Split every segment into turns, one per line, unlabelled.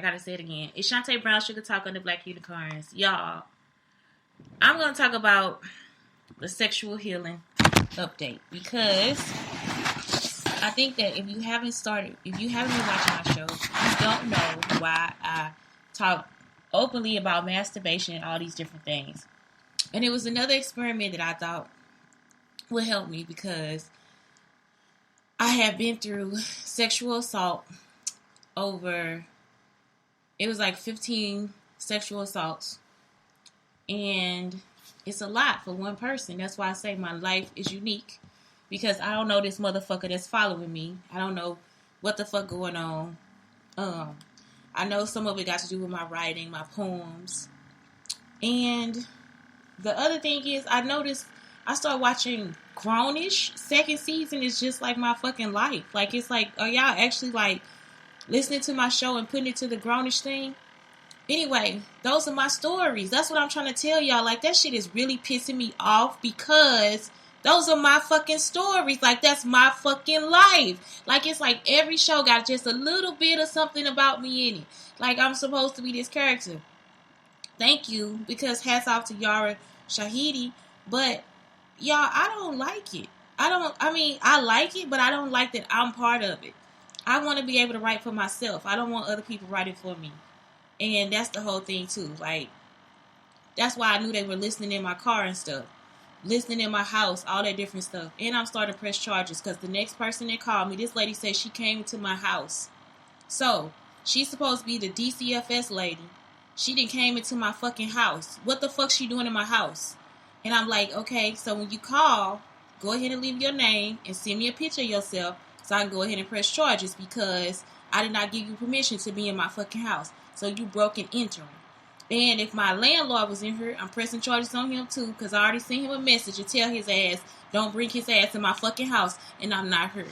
gotta say it again. It's Shantae Brown, Sugar Talk on the Black Unicorns. Y'all, I'm gonna talk about the sexual healing update because I think that if you haven't been watching my show, you don't know why I talk openly about masturbation and all these different things. And it was another experiment that I thought would help me because I have been through sexual assault over, it was like 15 sexual assaults. And it's a lot for one person. That's why I say my life is unique. Because I don't know this motherfucker that's following me. I don't know what the fuck going on. I know some of it got to do with my writing, my poems. And the other thing is, I noticed I started watching Grownish. Second season is just like my fucking life. Like, it's like, are y'all actually like listening to my show and putting it to the Grownish thing? Anyway, those are my stories. That's what I'm trying to tell y'all. Like, that shit is really pissing me off because those are my fucking stories. Like, that's my fucking life. Like, it's like every show got just a little bit of something about me in it. Like, I'm supposed to be this character. Thank you, because hats off to Yara Shahidi. But, y'all, I don't like it. I like it, but I don't like that I'm part of it. I want to be able to write for myself. I don't want other people writing for me. And that's the whole thing, too. Like, that's why I knew they were listening in my car and stuff. Listening in my house, all that different stuff. And I'm starting to press charges because the next person that called me, this lady said she came to my house. So, she's supposed to be the DCFS lady. She done came into my fucking house. What the fuck she doing in my house? And I'm like, okay, so when you call, go ahead and leave your name and send me a picture of yourself so I can go ahead and press charges because I did not give you permission to be in my fucking house. So you broke and entering. And if my landlord was in here, I'm pressing charges on him too because I already sent him a message to tell his ass, don't bring his ass in my fucking house, and I'm not here.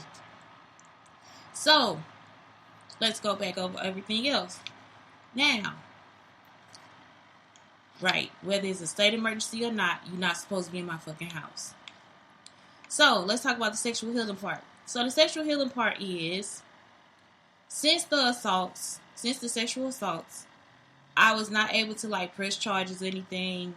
So, let's go back over everything else. Now, right, whether it's a state emergency or not, you're not supposed to be in my fucking house. So, let's talk about the sexual healing part. So, the sexual healing part is, since the sexual assaults, I was not able to like press charges or anything.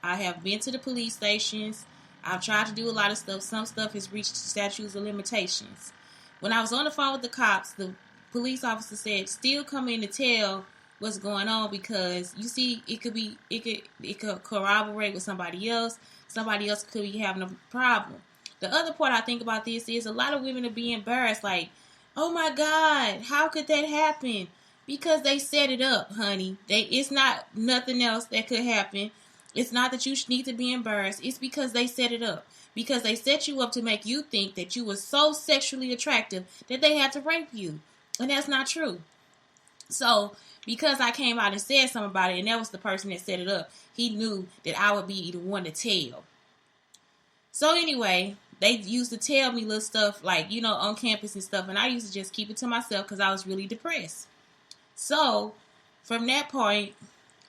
I have been to the police stations. I've tried to do a lot of stuff. Some stuff has reached statutes of limitations. When I was on the phone with the cops, the police officer said, still come in to tell what's going on because you see, it could corroborate with somebody else. Somebody else could be having a problem. The other part I think about this is a lot of women are being embarrassed like, oh my God, how could that happen? Because they set it up, honey. It's not nothing else that could happen. It's not that you need to be embarrassed. It's because they set it up. Because they set you up to make you think that you were so sexually attractive that they had to rape you. And that's not true. So, because I came out and said something about it, and that was the person that set it up, he knew that I would be the one to tell. So anyway, they used to tell me little stuff like, on campus and stuff. And I used to just keep it to myself because I was really depressed. So, from that point,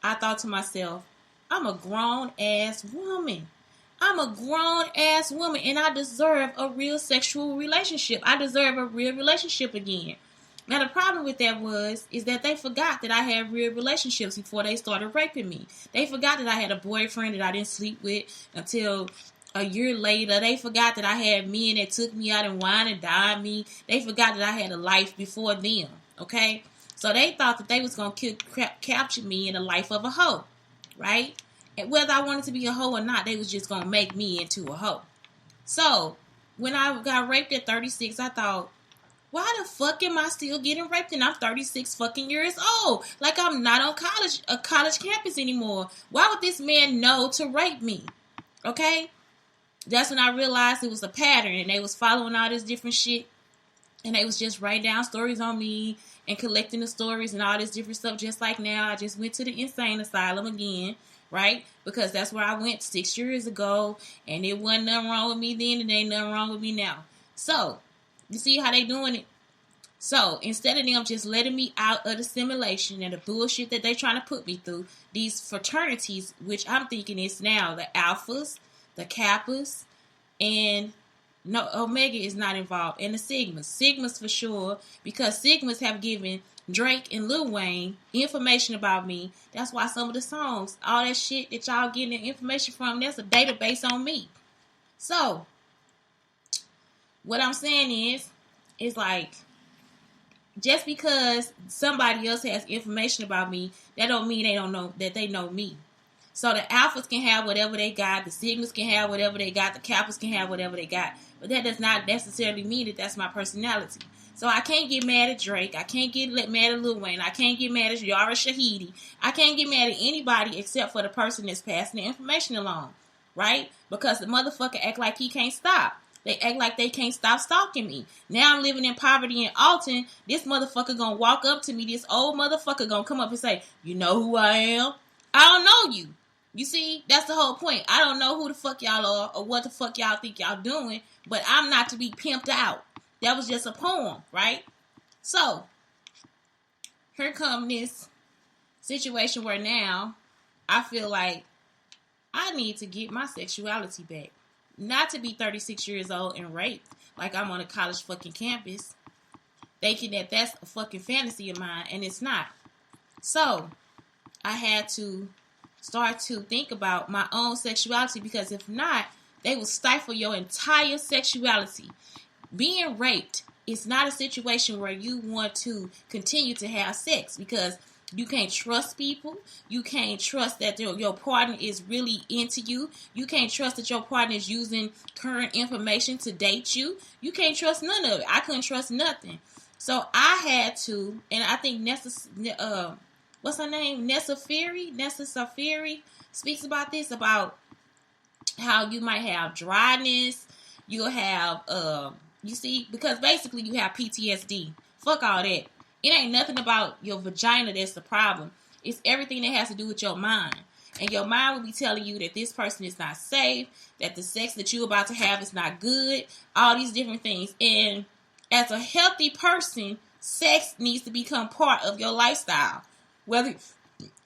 I thought to myself, I'm a grown-ass woman. I'm a grown-ass woman, and I deserve a real sexual relationship. I deserve a real relationship again. Now, the problem with that is that they forgot that I had real relationships before they started raping me. They forgot that I had a boyfriend that I didn't sleep with until a year later. They forgot that I had men that took me out and wine and dined me. They forgot that I had a life before them, okay? So they thought that they was going to capture me in the life of a hoe, right? And whether I wanted to be a hoe or not, they was just going to make me into a hoe. So, when I got raped at 36, I thought, why the fuck am I still getting raped and I'm 36 fucking years old? Like I'm not on a college campus anymore. Why would this man know to rape me? Okay? That's when I realized it was a pattern and they was following all this different shit. And they was just writing down stories on me and collecting the stories and all this different stuff. Just like now, I just went to the insane asylum again, right? Because that's where I went 6 years ago. And it wasn't nothing wrong with me then and ain't nothing wrong with me now. So, you see how they doing it? So, instead of them just letting me out of the simulation and the bullshit that they trying to put me through, these fraternities, which I'm thinking is now the Alphas, the Kappas, and no, Omega is not involved, and the Sigmas. Sigmas for sure, because Sigmas have given Drake and Lil Wayne information about me. That's why some of the songs, all that shit that y'all getting the information from, there's a database on me. So, what I'm saying is like, just because somebody else has information about me, that don't mean they don't know that they know me. So the alphas can have whatever they got, the sigmas can have whatever they got, the kappas can have whatever they got, but that does not necessarily mean that that's my personality. So I can't get mad at Drake, I can't get mad at Lil Wayne, I can't get mad at Yara Shahidi, I can't get mad at anybody except for the person that's passing the information along, right? Because the motherfucker act like he can't stop. They act like they can't stop stalking me. Now I'm living in poverty in Alton. This motherfucker gonna walk up to me. This old motherfucker gonna come up and say, you know who I am? I don't know you. You see, that's the whole point. I don't know who the fuck y'all are or what the fuck y'all think y'all doing, but I'm not to be pimped out. That was just a poem, right? So, here come this situation where now I feel like I need to get my sexuality back. Not to be 36 years old and raped like I'm on a college fucking campus, thinking that that's a fucking fantasy of mine, and it's not. So, I had to start to think about my own sexuality, because if not, they will stifle your entire sexuality. Being raped is not a situation where you want to continue to have sex, because you can't trust people. You can't trust that your partner is really into you. You can't trust that your partner is using current information to date you. You can't trust none of it. I couldn't trust nothing. So I had to, and I think what's her name? Nessa Safiri speaks about this, about how you might have dryness. You'll have, you see, because basically you have PTSD. Fuck all that. It ain't nothing about your vagina that's the problem. It's everything that has to do with your mind. And your mind will be telling you that this person is not safe, that the sex that you're about to have is not good, all these different things. And as a healthy person, sex needs to become part of your lifestyle, whether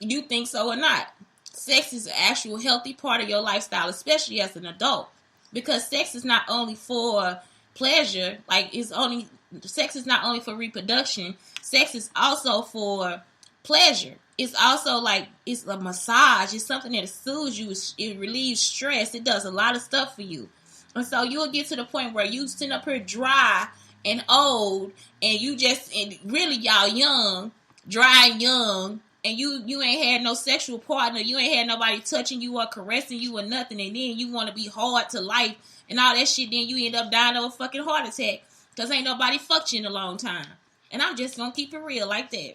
you think so or not. Sex is an actual healthy part of your lifestyle, especially as an adult. Because sex is not only for pleasure, sex is not only for reproduction, sex is also for pleasure. It's also like, it's a massage. It's something that soothes you. It relieves stress. It does a lot of stuff for you. And so you'll get to the point where you sit up here dry and old, and really y'all young, dry and young, and you ain't had no sexual partner. You ain't had nobody touching you or caressing you or nothing. And then you want to be hard to life and all that shit. Then you end up dying of a fucking heart attack because ain't nobody fucked you in a long time. And I'm just going to keep it real like that.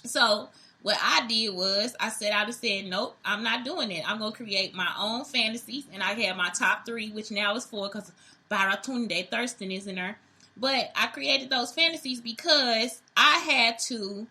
So what I did was I set out and said, nope, I'm not doing it. I'm going to create my own fantasies. And I had my top 3, which now is 4 because Baratunde Thurston is in there. But I created those fantasies because I had to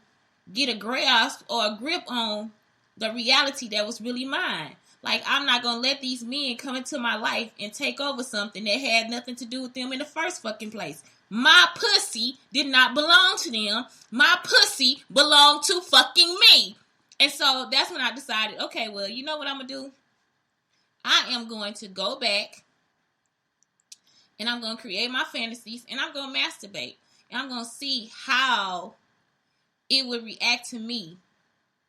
get a grasp or a grip on the reality that was really mine. Like, I'm not going to let these men come into my life and take over something that had nothing to do with them in the first fucking place. My pussy did not belong to them. My pussy belonged to fucking me. And so that's when I decided, okay, well, you know what I'm going to do? I am going to go back and I'm going to create my fantasies and I'm going to masturbate. And I'm going to see how it would react to me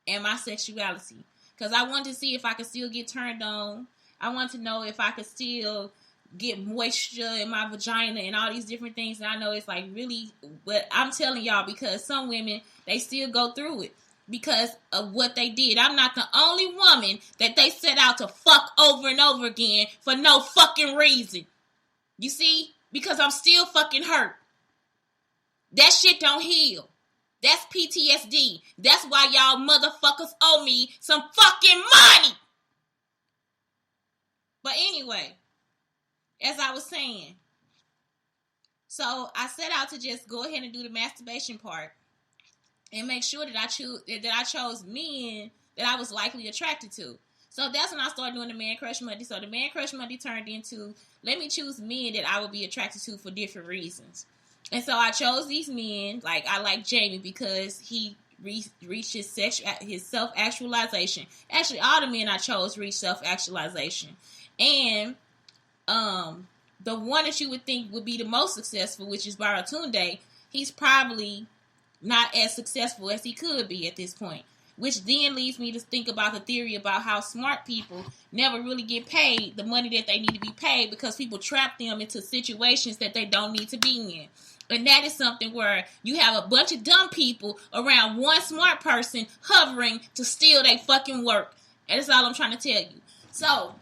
and my sexuality. Because I wanted to see if I could still get turned on. I wanted to know if I could still get moisture in my vagina and all these different things. And I know it's like really, but I'm telling y'all, because some women, they still go through it because of what they did. I'm not the only woman that they set out to fuck over and over again for no fucking reason. You see? Because I'm still fucking hurt. That shit don't heal. That's PTSD. That's why y'all motherfuckers owe me some fucking money. But anyway, as I was saying, so I set out to just go ahead and do the masturbation part and make sure that I chose men that I was likely attracted to. So that's when I started doing the Man Crush Monday. So the Man Crush Monday turned into, let me choose men that I would be attracted to for different reasons. And so I chose these men. Like, I like Jamie because he reached his self-actualization. Actually, all the men I chose reached self-actualization. And the one that you would think would be the most successful, which is Baratunde, he's probably not as successful as he could be at this point. Which then leads me to think about the theory about how smart people never really get paid the money that they need to be paid because people trap them into situations that they don't need to be in. And that is something where you have a bunch of dumb people around one smart person hovering to steal their fucking work. And that's all I'm trying to tell you. So,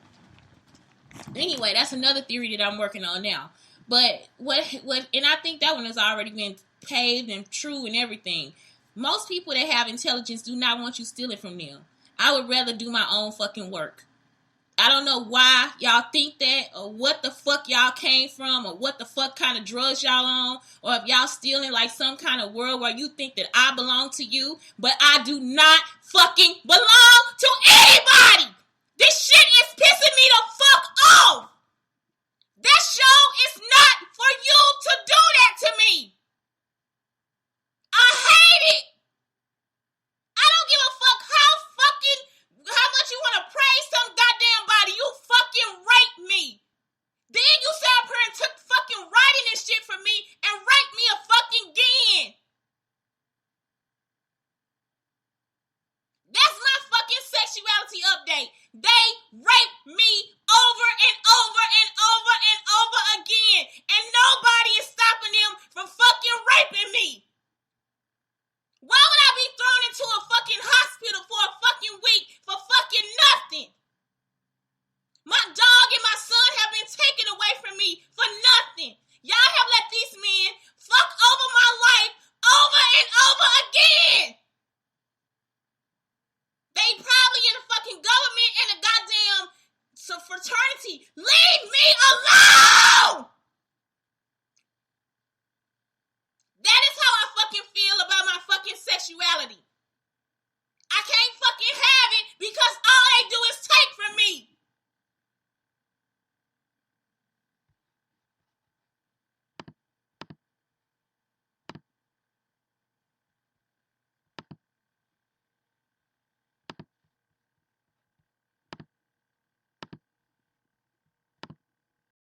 anyway, that's another theory that I'm working on now. But and I think that one has already been paved and true and everything. Most people that have intelligence do not want you stealing from them. I would rather do my own fucking work. I don't know why y'all think that, or what the fuck y'all came from, or what the fuck kind of drugs y'all on, or if y'all still in like some kind of world where you think that I belong to you, but I do not fucking belong to anybody. This shit is pissing me the fuck off. That show is not for you to do that to me. I hate it. I don't give a fuck how much you want to praise some goddamn body. You fucking raped me. Then you sat up here and took fucking writing and shit from me and raped me a fucking again. That's my fucking sexuality update. They raped me over and over and over and over again. And nobody is stopping them from fucking raping me. Why would I be thrown into a fucking hospital for a fucking week for fucking nothing? My dog and my son have been taken away from me for nothing. Y'all have let these men fuck over my life over and over again. They probably in the fucking government and the goddamn fraternity. Leave me alone!